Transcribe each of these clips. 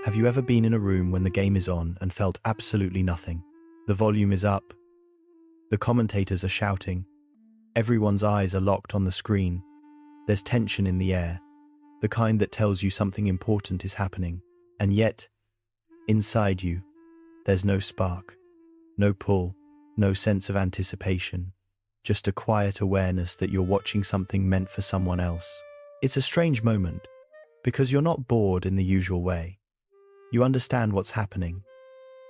Have you ever been in a room when the game is on and felt absolutely nothing? The volume is up. The commentators are shouting. Everyone's eyes are locked on the screen. There's tension in the air, the kind that tells you something important is happening. And yet, inside you, there's no spark, no pull, no sense of anticipation, just a quiet awareness that you're watching something meant for someone else. It's a strange moment, because you're not bored in the usual way. You understand what's happening.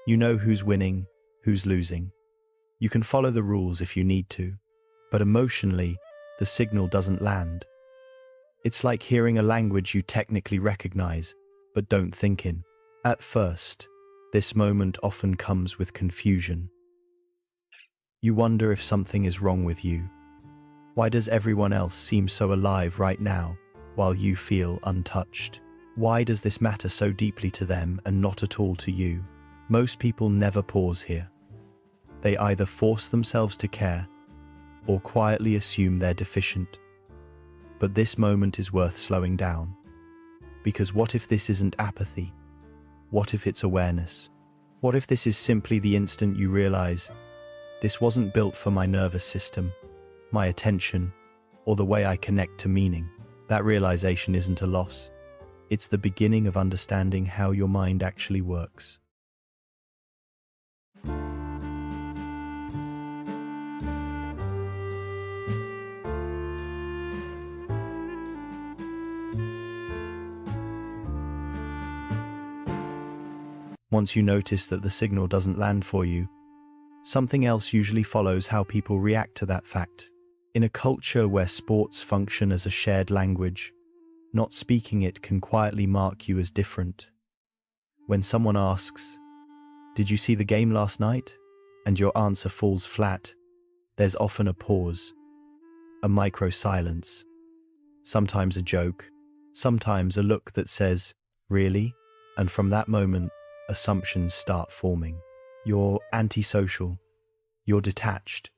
You know who's winning, who's losing. You can follow the rules if you need to, but emotionally, the signal doesn't land. It's like hearing a language you technically recognize, but don't think in. At first, this moment often comes with confusion. You wonder if something is wrong with you. Why does everyone else seem so alive right now, while you feel untouched? Why does this matter so deeply to them and not at all to you? Most people never pause here. They either force themselves to care or quietly assume they're deficient. But this moment is worth slowing down. Because what if this isn't apathy? What if it's awareness? What if this is simply the instant you realize, this wasn't built for my nervous system, my attention, or the way I connect to meaning? That realization isn't a loss. It's the beginning of understanding how your mind actually works. Once you notice that the signal doesn't land for you, something else usually follows: how people react to that fact. In a culture where sports function as a shared language, not speaking it can quietly mark you as different. When someone asks, "Did you see the game last night?" and your answer falls flat, there's often a pause, a micro silence, sometimes a joke, sometimes a look that says, "Really?" And from that moment, assumptions start forming. You're antisocial, you're detached,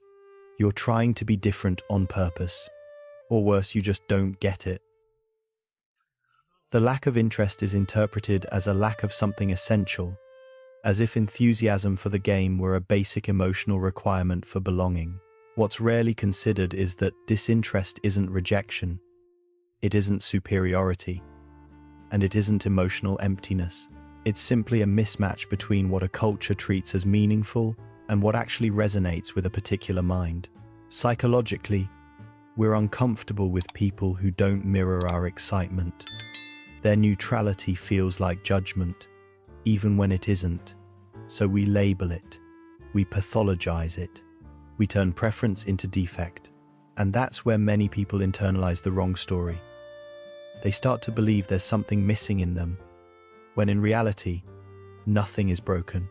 you're trying to be different on purpose, or worse, you just don't get it. The lack of interest is interpreted as a lack of something essential, as if enthusiasm for the game were a basic emotional requirement for belonging. What's rarely considered is that disinterest isn't rejection, it isn't superiority, and it isn't emotional emptiness. It's simply a mismatch between what a culture treats as meaningful and what actually resonates with a particular mind. Psychologically, we're uncomfortable with people who don't mirror our excitement. Their neutrality feels like judgment, even when it isn't. So we label it, we pathologize it, we turn preference into defect. And that's where many people internalize the wrong story. They start to believe there's something missing in them, when in reality, nothing is broken.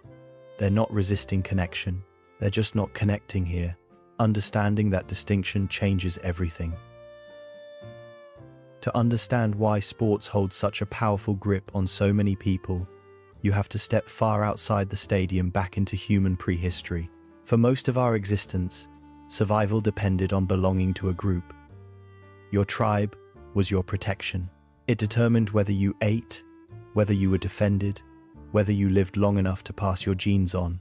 They're not resisting connection, they're just not connecting here. Understanding that distinction changes everything. To understand why sports hold such a powerful grip on so many people, you have to step far outside the stadium, back into human prehistory. For most of our existence, survival depended on belonging to a group. Your tribe was your protection. It determined whether you ate, whether you were defended, whether you lived long enough to pass your genes on.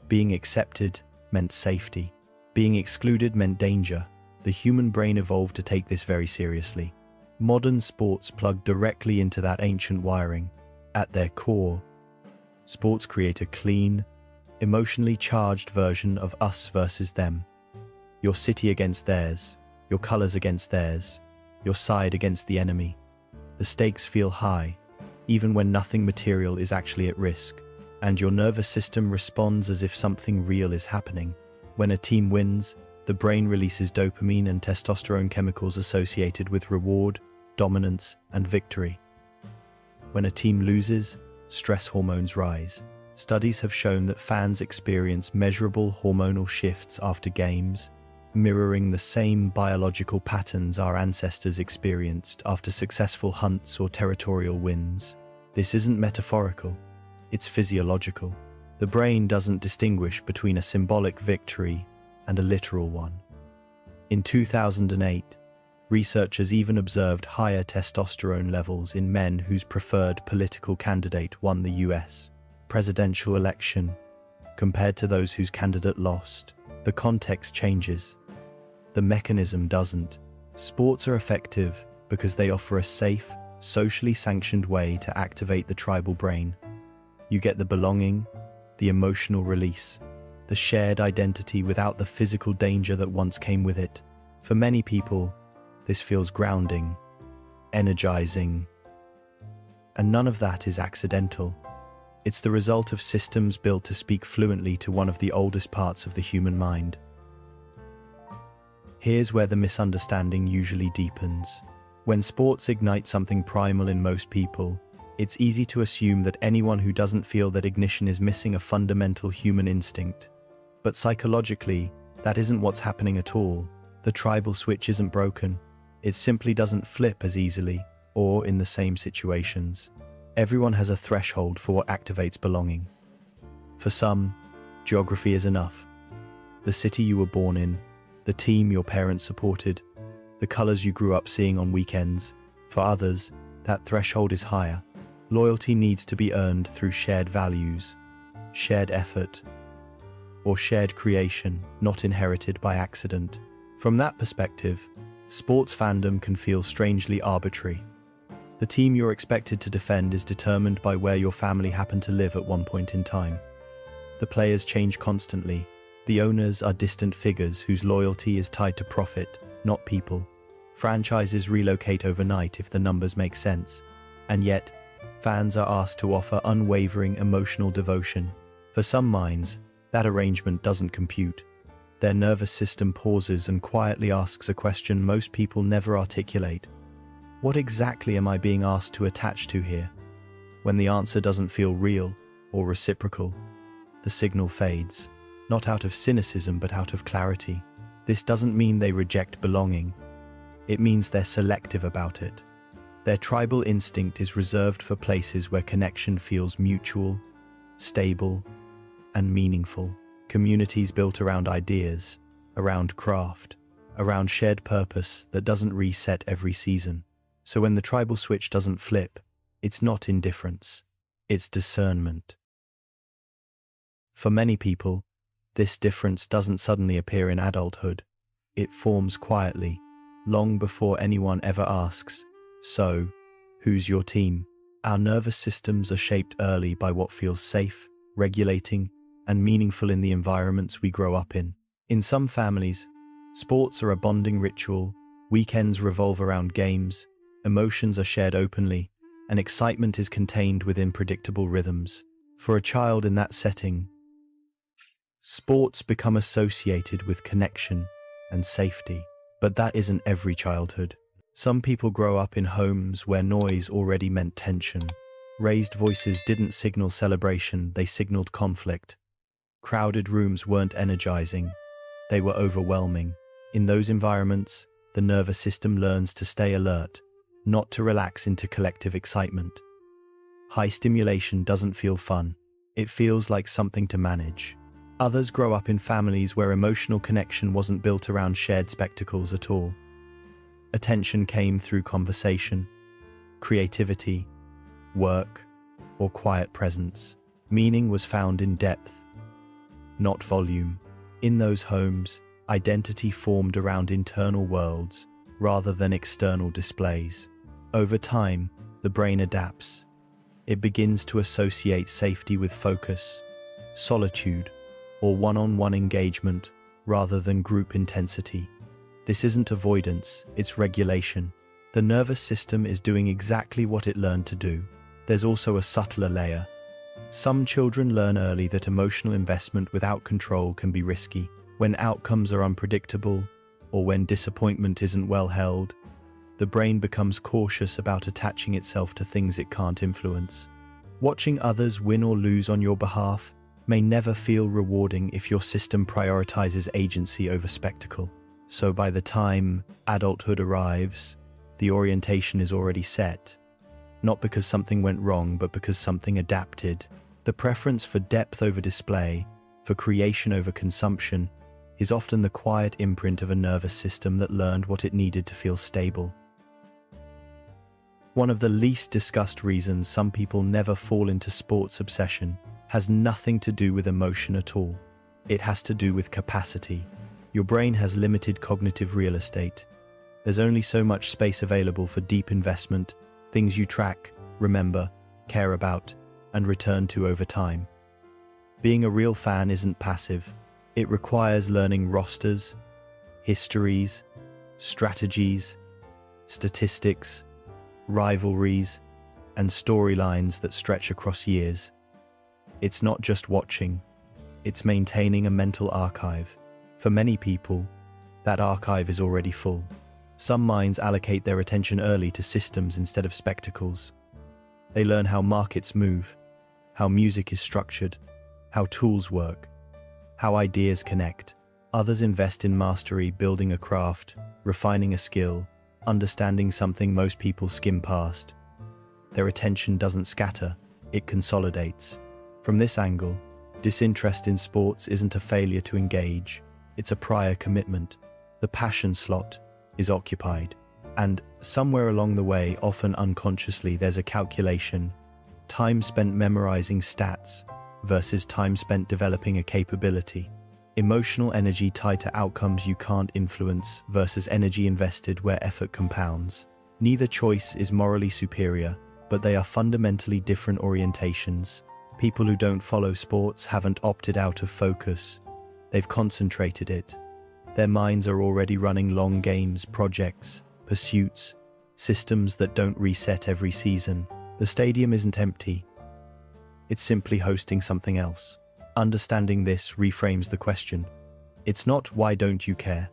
Being accepted meant safety. Being excluded meant danger. The human brain evolved to take this very seriously. Modern sports plug directly into that ancient wiring. At their core, sports create a clean, emotionally charged version of us versus them. Your city against theirs, your colors against theirs, your side against the enemy. The stakes feel high, even when nothing material is actually at risk, and your nervous system responds as if something real is happening. When a team wins, the brain releases dopamine and testosterone, chemicals associated with reward, dominance, and victory. When a team loses, stress hormones rise. Studies have shown that fans experience measurable hormonal shifts after games, mirroring the same biological patterns our ancestors experienced after successful hunts or territorial wins. This isn't metaphorical, it's physiological. The brain doesn't distinguish between a symbolic victory and a literal one. In 2008, Researchers even observed higher testosterone levels in men whose preferred political candidate won the US presidential election, compared to those whose candidate lost. The context changes. The mechanism doesn't. Sports are effective because they offer a safe, socially sanctioned way to activate the tribal brain. You get the belonging, the emotional release, the shared identity without the physical danger that once came with it. For many people, this feels grounding, energizing, and none of that is accidental. It's the result of systems built to speak fluently to one of the oldest parts of the human mind. Here's where the misunderstanding usually deepens. When sports ignite something primal in most people, it's easy to assume that anyone who doesn't feel that ignition is missing a fundamental human instinct. But psychologically, that isn't what's happening at all. The tribal switch isn't broken. It simply doesn't flip as easily, or in the same situations. Everyone has a threshold for what activates belonging. For some, geography is enough. The city you were born in, the team your parents supported, the colors you grew up seeing on weekends. For others, that threshold is higher. Loyalty needs to be earned through shared values, shared effort, or shared creation, not inherited by accident. From that perspective, sports fandom can feel strangely arbitrary. The team you're expected to defend is determined by where your family happened to live at one point in time. The players change constantly. The owners are distant figures whose loyalty is tied to profit, not people. Franchises relocate overnight if the numbers make sense. And yet, fans are asked to offer unwavering emotional devotion. For some minds, that arrangement doesn't compute. Their nervous system pauses and quietly asks a question most people never articulate. What exactly am I being asked to attach to here? When the answer doesn't feel real or reciprocal, the signal fades, not out of cynicism but out of clarity. This doesn't mean they reject belonging. It means they're selective about it. Their tribal instinct is reserved for places where connection feels mutual, stable, and meaningful. Communities built around ideas, around craft, around shared purpose that doesn't reset every season. So when the tribal switch doesn't flip, it's not indifference, it's discernment. For many people, this difference doesn't suddenly appear in adulthood. It forms quietly, long before anyone ever asks, "So, who's your team?" Our nervous systems are shaped early by what feels safe, regulating, and meaningful in the environments we grow up in. In some families, sports are a bonding ritual, weekends revolve around games, emotions are shared openly, and excitement is contained within predictable rhythms. For a child in that setting, sports become associated with connection and safety. But that isn't every childhood. Some people grow up in homes where noise already meant tension. Raised voices didn't signal celebration, they signaled conflict. Crowded rooms weren't energizing, they were overwhelming. In those environments, the nervous system learns to stay alert, not to relax into collective excitement. High stimulation doesn't feel fun. It feels like something to manage. Others grow up in families where emotional connection wasn't built around shared spectacles at all. Attention came through conversation, creativity, work, or quiet presence. Meaning was found in depth, not volume. In those homes, identity formed around internal worlds rather than external displays. Over time, the brain adapts. It begins to associate safety with focus, solitude, or one-on-one engagement rather than group intensity. This isn't avoidance, it's regulation. The nervous system is doing exactly what it learned to do. There's also a subtler layer. Some children learn early that emotional investment without control can be risky. When outcomes are unpredictable, or when disappointment isn't well held, the brain becomes cautious about attaching itself to things it can't influence. Watching others win or lose on your behalf may never feel rewarding if your system prioritizes agency over spectacle. So by the time adulthood arrives, the orientation is already set. Not because something went wrong, but because something adapted. The preference for depth over display, for creation over consumption, is often the quiet imprint of a nervous system that learned what it needed to feel stable. One of the least discussed reasons some people never fall into sports obsession has nothing to do with emotion at all. It has to do with capacity. Your brain has limited cognitive real estate. There's only so much space available for deep investment, things you track, remember, care about, and return to over time. Being a real fan isn't passive. It requires learning rosters, histories, strategies, statistics, rivalries, and storylines that stretch across years. It's not just watching, it's maintaining a mental archive. For many people, that archive is already full. Some minds allocate their attention early to systems instead of spectacles. They learn how markets move, how music is structured, how tools work, how ideas connect. Others invest in mastery, building a craft, refining a skill, understanding something most people skim past. Their attention doesn't scatter, it consolidates. From this angle, disinterest in sports isn't a failure to engage, it's a prior commitment. The passion slot is occupied. And somewhere along the way, often unconsciously, there's a calculation. Time spent memorizing stats versus time spent developing a capability. Emotional energy tied to outcomes you can't influence versus energy invested where effort compounds. Neither choice is morally superior, but they are fundamentally different orientations. People who don't follow sports haven't opted out of focus. They've concentrated it. Their minds are already running long games, projects, pursuits, systems that don't reset every season. The stadium isn't empty. It's simply hosting something else. Understanding this reframes the question. It's not why don't you care?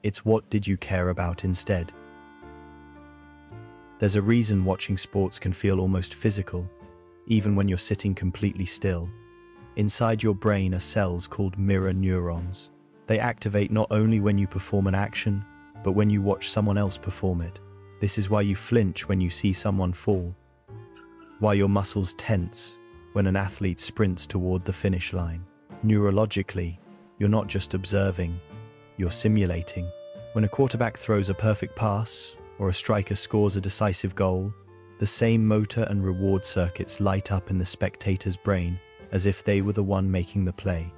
It's what did you care about instead? There's a reason watching sports can feel almost physical, even when you're sitting completely still. Inside your brain are cells called mirror neurons. They activate not only when you perform an action, but when you watch someone else perform it. This is why you flinch when you see someone fall, why your muscles tense when an athlete sprints toward the finish line. Neurologically, you're not just observing, you're simulating. When a quarterback throws a perfect pass or a striker scores a decisive goal, the same motor and reward circuits light up in the spectator's brain as if they were the one making the play.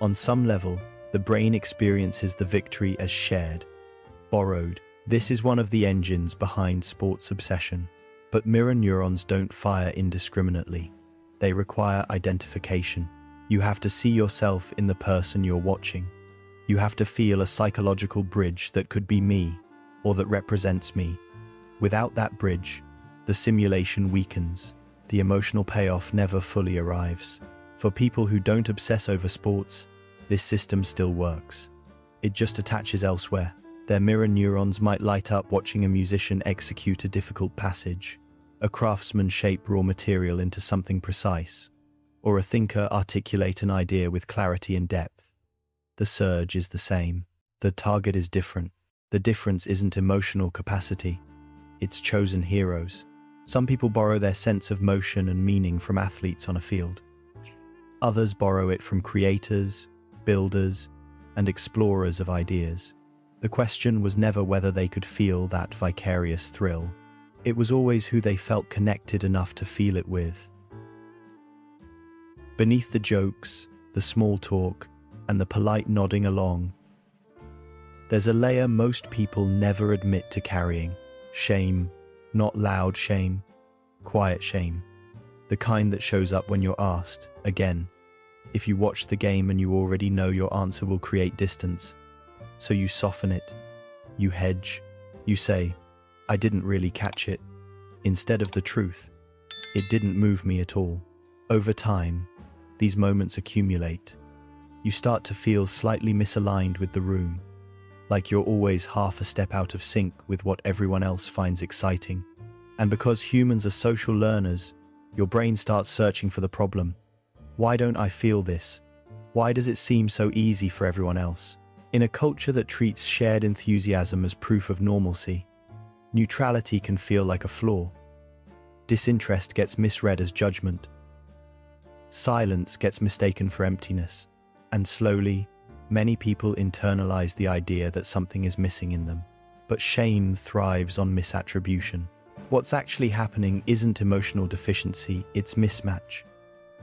On some level, the brain experiences the victory as shared, borrowed. This is one of the engines behind sports obsession. But mirror neurons don't fire indiscriminately. They require identification. You have to see yourself in the person you're watching. You have to feel a psychological bridge that could be me, or that represents me. Without that bridge, the simulation weakens. The emotional payoff never fully arrives. For people who don't obsess over sports, this system still works. It just attaches elsewhere. Their mirror neurons might light up watching a musician execute a difficult passage, a craftsman shape raw material into something precise, or a thinker articulate an idea with clarity and depth. The surge is the same. The target is different. The difference isn't emotional capacity. It's chosen heroes. Some people borrow their sense of motion and meaning from athletes on a field. Others borrow it from creators, builders, and explorers of ideas. The question was never whether they could feel that vicarious thrill. It was always who they felt connected enough to feel it with. Beneath the jokes, the small talk, and the polite nodding along, there's a layer most people never admit to carrying. Shame, not loud shame, quiet shame. The kind that shows up when you're asked, again. If you watch the game and you already know your answer will create distance, so you soften it, you hedge, you say, I didn't really catch it, instead of the truth. It didn't move me at all. Over time, these moments accumulate. You start to feel slightly misaligned with the room, like you're always half a step out of sync with what everyone else finds exciting. And because humans are social learners, your brain starts searching for the problem. Why don't I feel this? Why does it seem so easy for everyone else? In a culture that treats shared enthusiasm as proof of normalcy, neutrality can feel like a flaw. Disinterest gets misread as judgment. Silence gets mistaken for emptiness. And slowly, Many people internalize the idea that something is missing in them, but shame thrives on misattribution. What's actually happening isn't emotional deficiency, it's mismatch.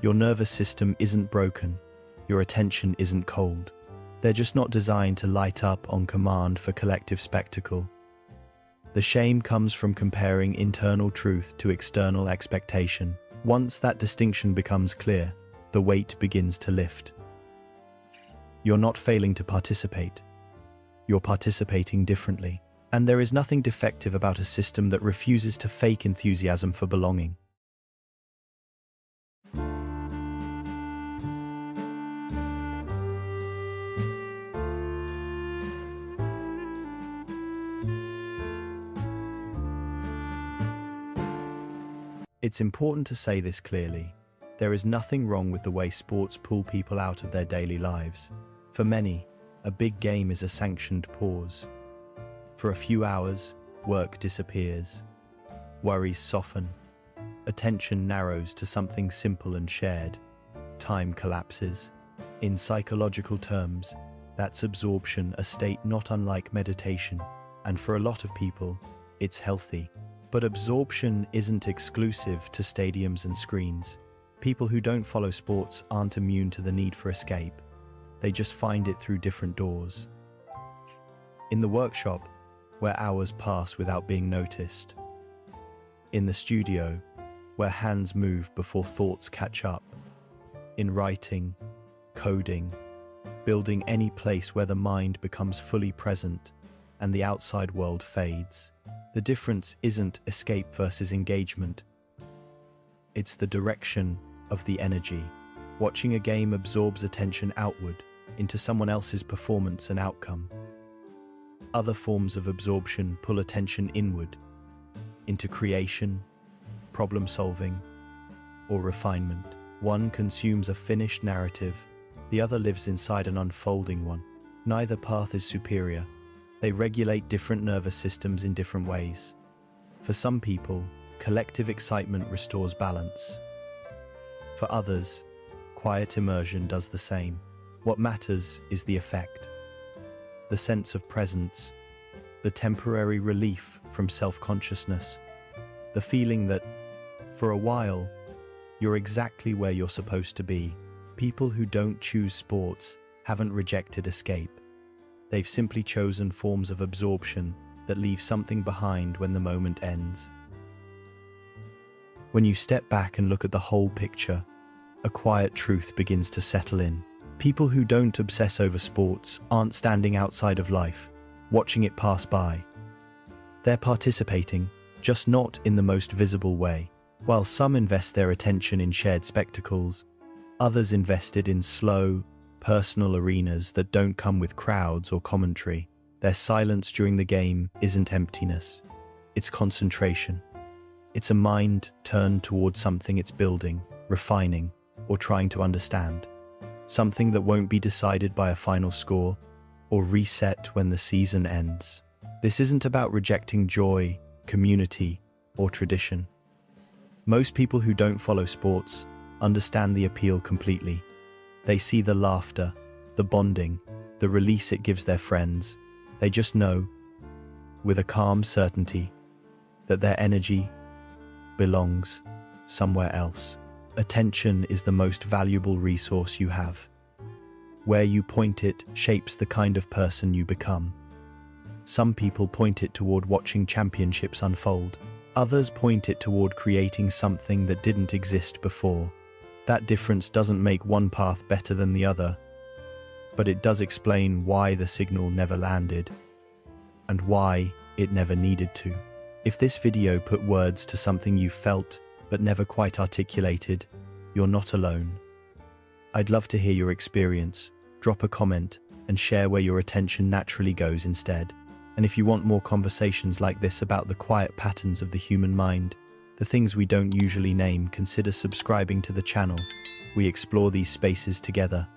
Your nervous system isn't broken, your attention isn't cold. They're just not designed to light up on command for collective spectacle. The shame comes from comparing internal truth to external expectation. Once that distinction becomes clear, the weight begins to lift. You're not failing to participate. You're participating differently. And there is nothing defective about a system that refuses to fake enthusiasm for belonging. It's important to say this clearly. There is nothing wrong with the way sports pull people out of their daily lives. For many, a big game is a sanctioned pause. For a few hours, work disappears. Worries soften. Attention narrows to something simple and shared. Time collapses. In psychological terms, that's absorption, a state not unlike meditation. And for a lot of people, it's healthy. But absorption isn't exclusive to stadiums and screens. People who don't follow sports aren't immune to the need for escape. They just find it through different doors. In the workshop, where hours pass without being noticed. In the studio, where hands move before thoughts catch up. In writing, coding, building any place where the mind becomes fully present and the outside world fades. The difference isn't escape versus engagement. It's the direction of the energy. Watching a game absorbs attention outward into someone else's performance and outcome. Other forms of absorption pull attention inward, into creation, problem solving, or refinement. One consumes a finished narrative, the other lives inside an unfolding one. Neither path is superior. They regulate different nervous systems in different ways. For some people, collective excitement restores balance. For others, quiet immersion does the same. What matters is the effect. The sense of presence, the temporary relief from self-consciousness, the feeling that, for a while, you're exactly where you're supposed to be. People who don't choose sports haven't rejected escape. They've simply chosen forms of absorption that leave something behind when the moment ends. When you step back and look at the whole picture, a quiet truth begins to settle in. People who don't obsess over sports aren't standing outside of life, watching it pass by. They're participating, just not in the most visible way. While some invest their attention in shared spectacles, others invested in slow, personal arenas that don't come with crowds or commentary. Their silence during the game isn't emptiness. It's concentration. It's a mind turned towards something it's building, refining, or trying to understand. Something that won't be decided by a final score or reset when the season ends. This isn't about rejecting joy, community, or tradition. Most people who don't follow sports understand the appeal completely. They see the laughter, the bonding, the release it gives their friends. They just know, with a calm certainty, that their energy belongs somewhere else. Attention is the most valuable resource you have. Where you point it shapes the kind of person you become. Some people point it toward watching championships unfold. Others point it toward creating something that didn't exist before. That difference doesn't make one path better than the other, but it does explain why the signal never landed and why it never needed to. If this video put words to something you felt but never quite articulated, you're not alone. I'd love to hear your experience. Drop a comment and share where your attention naturally goes instead. And if you want more conversations like this about the quiet patterns of the human mind, the things we don't usually name, consider subscribing to the channel. We explore these spaces together.